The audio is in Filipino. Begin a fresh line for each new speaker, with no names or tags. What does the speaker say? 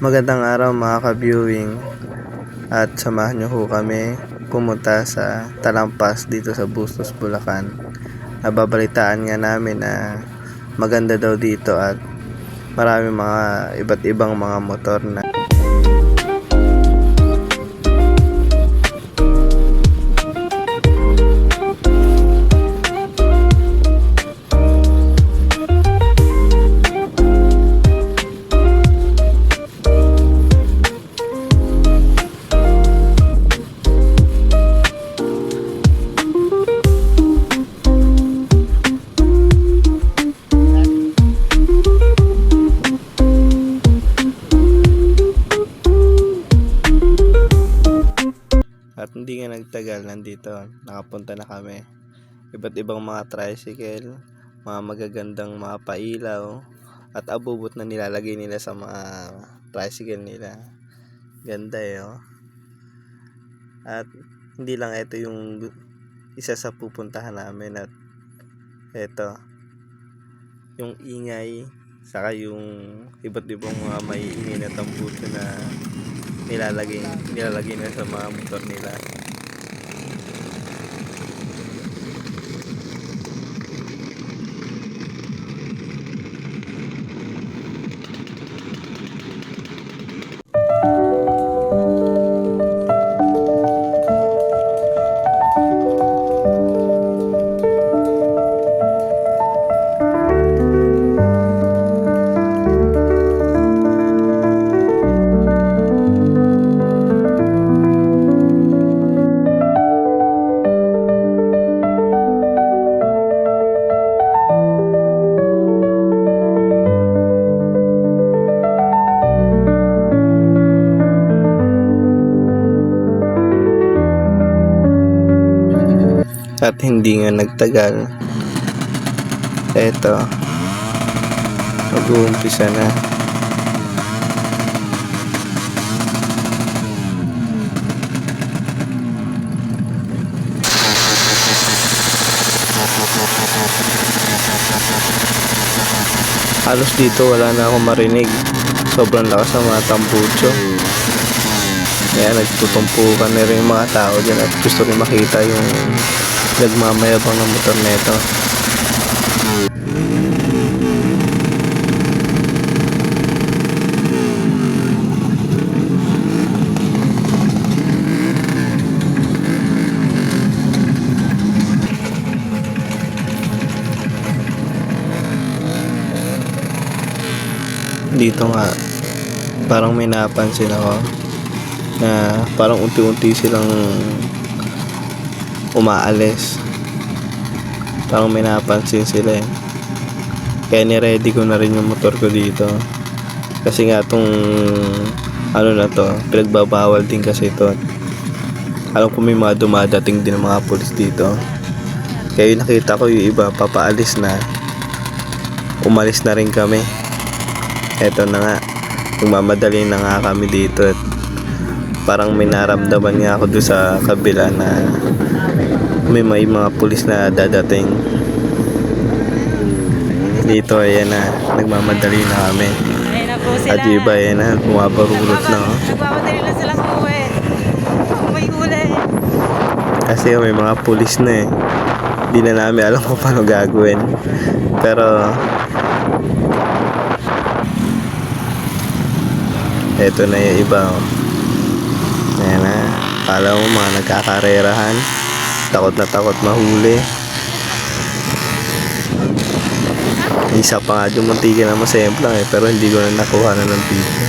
Magandang araw mga ka-viewing at samahan niyo ho kami pumunta sa Talampas dito sa Bustos, Bulacan. Nababalitaan nga namin na maganda daw dito at marami mga iba't ibang mga motor na at hindi nga nagtagal, nandito nakapunta na kami. Iba't ibang mga tricycle, mga magagandang mga pailaw at abubot na nilalagay nila sa mga tricycle nila. Ganda oh. At hindi lang ito yung isa sa pupuntahan namin, at ito yung ingay, saka yung iba't ibang mga may ingay na tambuto na nilalagay na sa mga motor nila. At hindi nga nagtagal, eto mag-uumpisa na. Halos dito wala na akong marinig, sobrang lakas ng mga tambucho. Kaya nagtutumpukan na rin yung mga tao dyan at gusto rin makita yung nagmamayabang ng motor neto. Dito nga parang may napansin ako na parang unti-unti silang umaalis. Parang may napansin sila eh. Kaya ni-ready ko na rin yung motor ko dito. Kasi nga tong ano na to, pinagbabawal din kasi ito. Alam ko may mga dumadating din ng mga pulis dito. Kaya yung nakita ko yung iba papaalis na, umalis na rin kami. Eto na nga, magmamadali na nga kami dito at parang may naramdaman nga ako doon sa kabila na may mga pulis na dadating. Dito ayan na, nagmamadali na kami.
Ayun na po sila.
At yung iba ayan na, bumabarulot na oh.
Nagmamadali na sila sa uwi. May huli.
Kasi may mga pulis na eh. Hindi na namin alam kung paano gagawin. Pero eto na yung iba oh. Ayan na, kala mo mga nagkakarerahan, takot na takot mahuli. Isa pa nga dumuntikin na masemplang eh, pero hindi ko na nakuha na ng video.